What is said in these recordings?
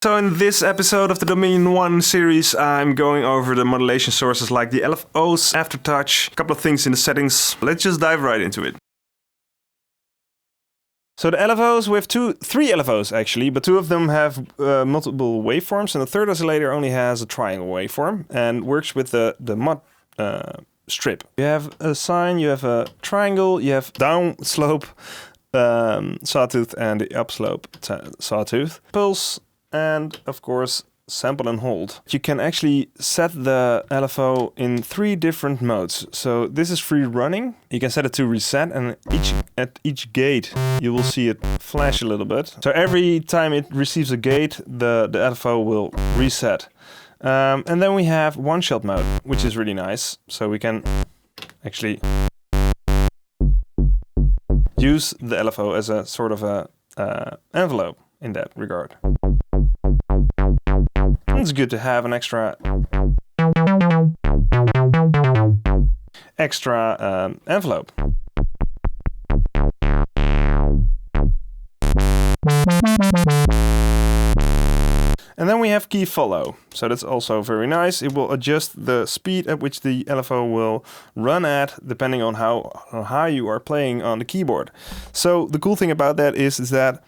So in this episode of the Dominion 1 series, I'm going over the modulation sources like the LFOs, Aftertouch, a couple of things in the settings. Let's just dive right into it. So the LFOs, we have three LFOs actually, but two of them have multiple waveforms, and the third oscillator only has a triangle waveform and works with the mod strip. You have a sine, you have a triangle, you have down slope sawtooth and the upslope sawtooth, pulse, and of course sample and hold. You can actually set the LFO in 3 different modes. So this is free running. You can set it to reset, and at each gate you will see it flash a little bit. So every time it receives a gate, the LFO will reset. And then we have one-shot mode, which is really nice. So we can actually use the LFO as a sort of a envelope in that regard. It's good to have an extra envelope. And then we have key follow. So that's also very nice. It will adjust the speed at which the LFO will run at, depending on how high you are playing on the keyboard. So the cool thing about that is that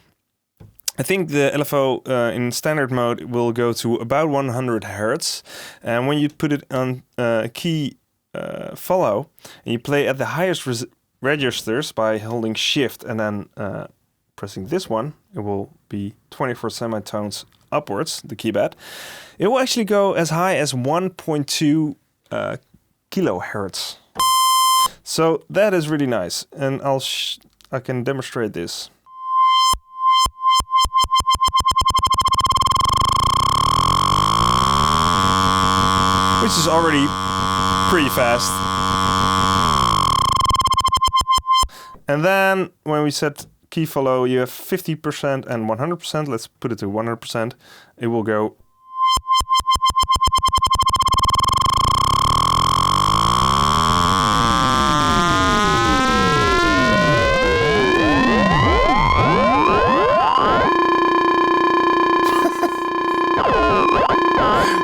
I think the LFO in standard mode will go to about 100 Hz. And when you put it on key follow and you play at the highest registers by holding shift and then pressing this one, it will be 24 semitones upwards, the keypad. It will actually go as high as 1.2 kilohertz. So that is really nice. And I can demonstrate this. Which is already pretty fast. And then when we set key follow, you have 50% and 100%. Let's put it to 100%. It will go.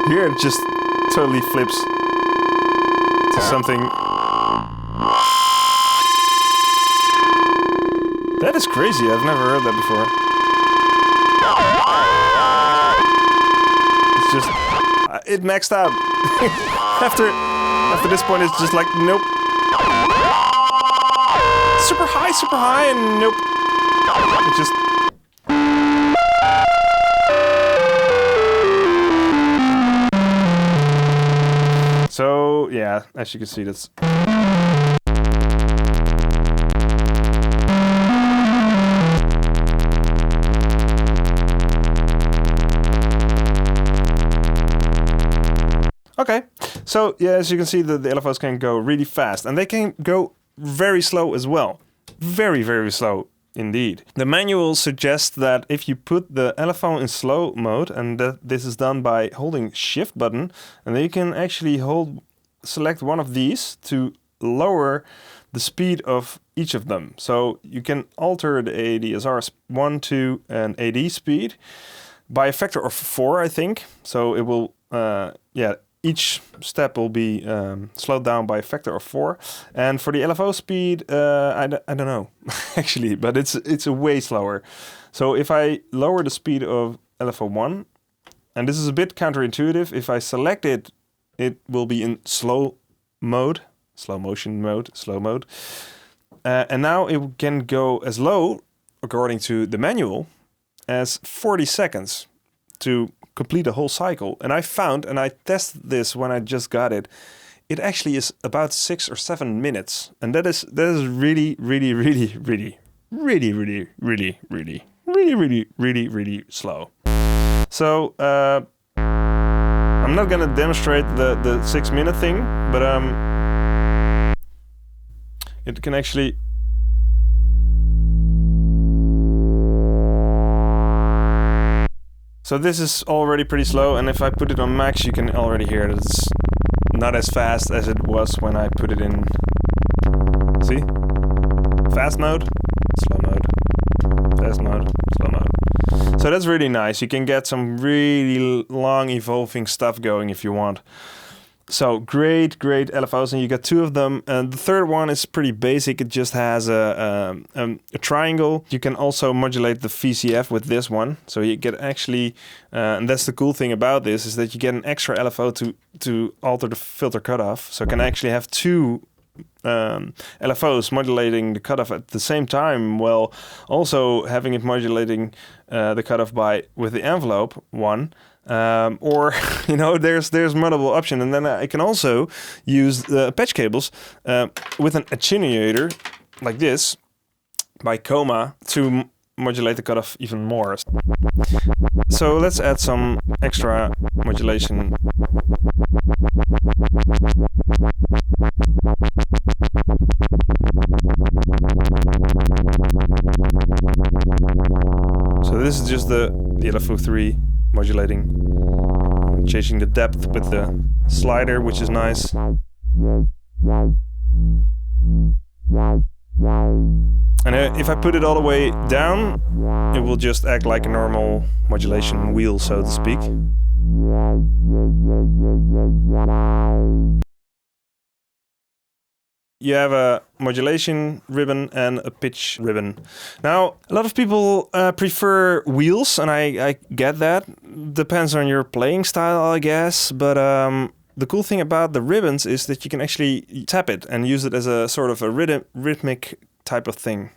Here it just totally flips to something. That is crazy. I've never heard that before. It's just it maxed out. after this point, it's just like nope. Super high, and nope. It just. So yeah, as you can see, that's. Okay, so yeah, as you can see, the LFOs can go really fast, and they can go very slow as well. Very, very slow indeed. The manual suggests that if you put the LFO in slow mode, and this is done by holding shift button, and then you can actually select one of these to lower the speed of each of them. So you can alter the ADSR 1, 2, and AD speed by a factor of 4, I think. So it will, each step will be slowed down by a factor of 4. And for the LFO speed, I don't know, actually, but it's a way slower. So if I lower the speed of LFO 1, and this is a bit counterintuitive, if I select it, it will be in slow mode, slow motion mode, slow mode. And now it can go as low, according to the manual, as 40 seconds to complete a whole cycle. And I found, and I tested this when I just got it, it actually is about 6 or 7 minutes. And that is really, really, really, really, really, really, really, really, really, really, really, really slow. So I'm not gonna demonstrate the 6-minute thing, but it can actually. So this is already pretty slow, and if I put it on max, you can already hear that it's not as fast as it was when I put it in. See? Fast mode, slow mode, fast mode, slow mode. So that's really nice. You can get some really long evolving stuff going if you want. So great LFOs, and you get 2 of them. And the third one is pretty basic. It just has a triangle. You can also modulate the VCF with this one. So you get actually, and that's the cool thing about this, is that you get an extra LFO to alter the filter cutoff. So it can actually have 2 LFOs modulating the cutoff at the same time, while also having it modulating the cutoff with the envelope one. Or there's multiple options, and then I can also use the patch cables with an attenuator like this by Coma to modulate the cutoff even more. So let's add some extra modulation. So this is just the LFO 3 modulating, changing the depth with the slider, which is nice. And if I put it all the way down, it will just act like a normal modulation wheel, so to speak. You have a modulation ribbon and a pitch ribbon. Now, a lot of people prefer wheels, and I get that. Depends on your playing style, I guess. But the cool thing about the ribbons is that you can actually tap it and use it as a sort of a rhythmic type of thing.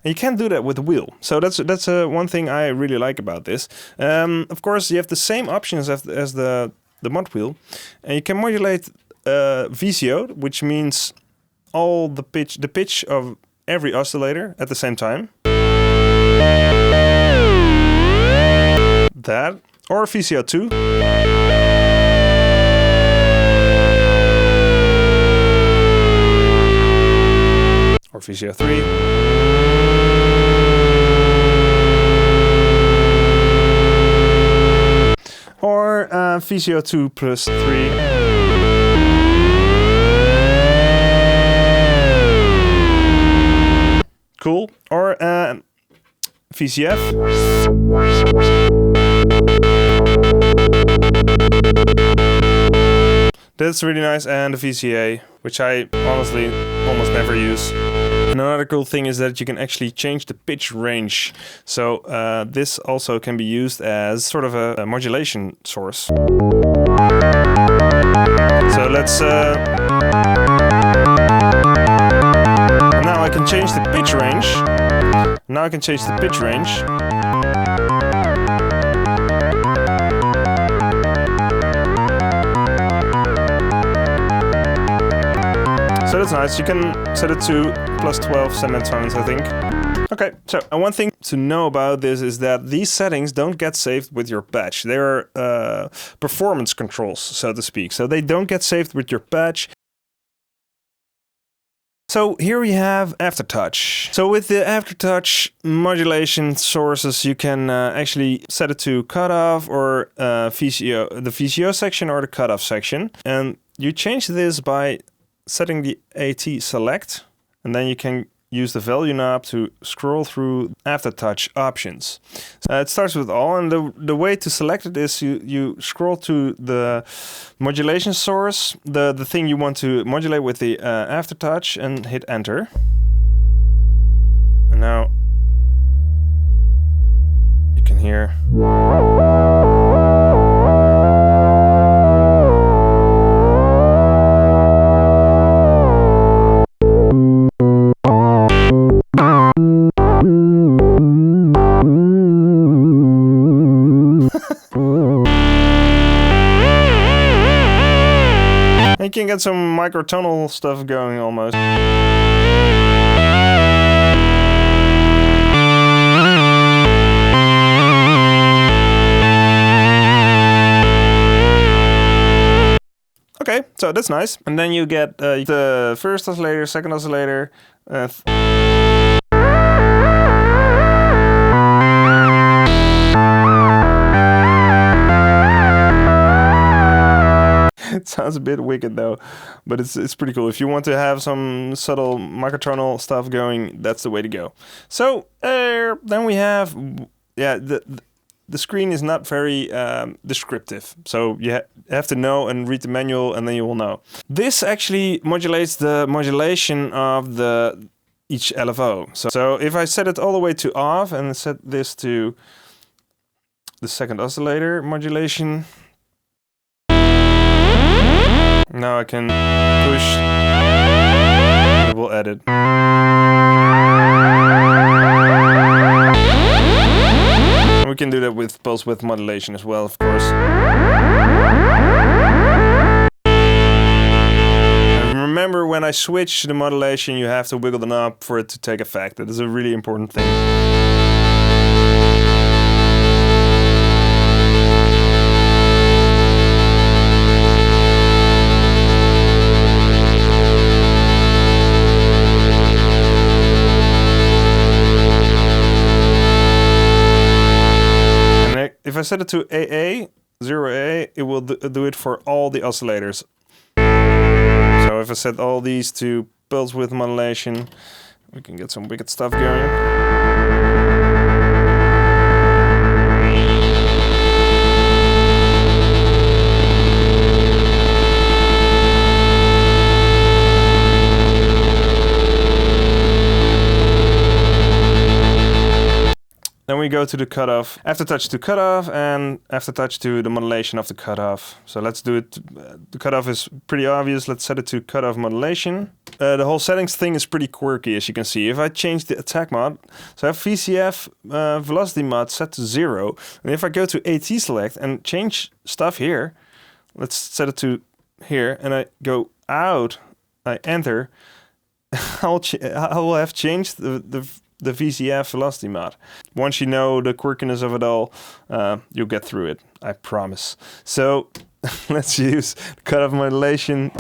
You can't do that with the wheel, so that's one thing I really like about this. Of course, you have the same options as the mod wheel, and you can modulate VCO, which means all the pitch of every oscillator at the same time. That, or VCO2. Or VCO3. Or VCO2 plus 3. Cool. Or VCF. That's really nice. And the VCA, which I honestly almost never use. Another cool thing is that you can actually change the pitch range. So this also can be used as sort of a modulation source. So let's... now I can change the pitch range. Now I can change the pitch range. So that's nice. You can set it to plus 12 semitones, I think. Okay, so one thing to know about this is that these settings don't get saved with your patch. They are performance controls, so to speak. So they don't get saved with your patch. So here we have Aftertouch. So with the Aftertouch modulation sources, you can actually set it to cutoff or VCO, the VCO section or the cutoff section. And you change this by setting the AT select, and then you can use the value knob to scroll through Aftertouch options. It starts with all, and the way to select it is you scroll to the modulation source, the thing you want to modulate with the Aftertouch, and hit enter. And now you can hear. You can get some microtonal stuff going almost. Okay, so that's nice. And then you get the first oscillator, second oscillator. It sounds a bit wicked though, but it's pretty cool. If you want to have some subtle microtonal stuff going, that's the way to go. So then we have, yeah, the screen is not very descriptive, so you have to know and read the manual, and then you will know. This actually modulates the modulation of each LFO. So if I set it all the way to off and set this to the second oscillator modulation, now I can push, and it will edit. We can do that with pulse width modulation as well, of course. And remember, when I switch the modulation, you have to wiggle the knob for it to take effect. That is a really important thing. If I set it to AA, 0AA, it will do it for all the oscillators. So if I set all these to pulse width modulation, we can get some wicked stuff going. Then we go to the cutoff, Aftertouch to cutoff, and Aftertouch to the modulation of the cutoff. So let's do it. The cutoff is pretty obvious. Let's set it to cutoff modulation. The whole settings thing is pretty quirky, as you can see. If I change the attack mod, so I have VCF velocity mod set to 0. And if I go to AT select and change stuff here, let's set it to here, and I go out, I enter, I will have changed the VCF velocity mod. Once you know the quirkiness of it all, you'll get through it, I promise. So let's use cutoff modulation.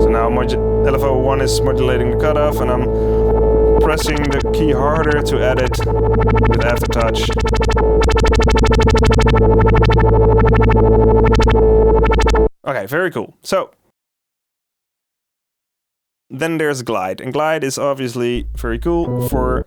So now LFO 1 is modulating the cutoff, and I'm pressing the key harder to edit with Aftertouch. Okay, very cool. So then there's glide, and glide is obviously very cool for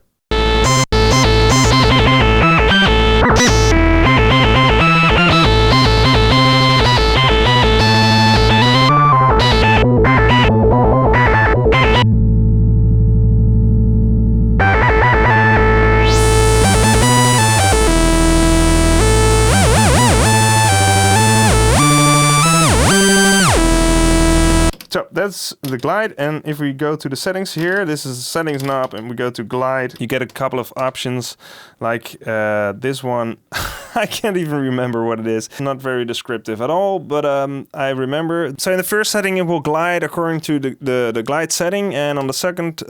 So that's the glide, and if we go to the settings here, this is the settings knob, and we go to glide, you get a couple of options, like this one. I can't even remember what it is. Not very descriptive at all, but I remember. So in the first setting, it will glide according to the glide setting, and on the second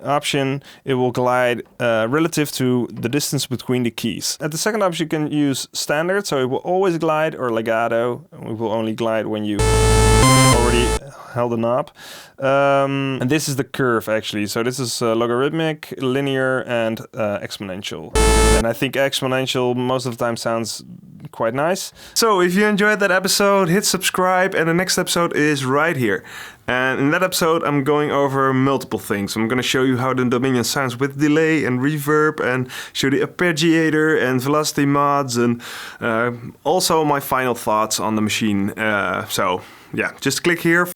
option, it will glide relative to the distance between the keys. At the second option, you can use standard, so it will always glide, or legato, and we will only glide when you already held a knob. And this is the curve, actually. So this is logarithmic, linear, and exponential. And I think exponential most of the time sounds quite nice. So if you enjoyed that episode, hit subscribe, and the next episode is right here. And in that episode, I'm going over multiple things. I'm going to show you how the Dominion sounds with delay and reverb, and show the arpeggiator and velocity mods, and also my final thoughts on the machine. So yeah, just click here.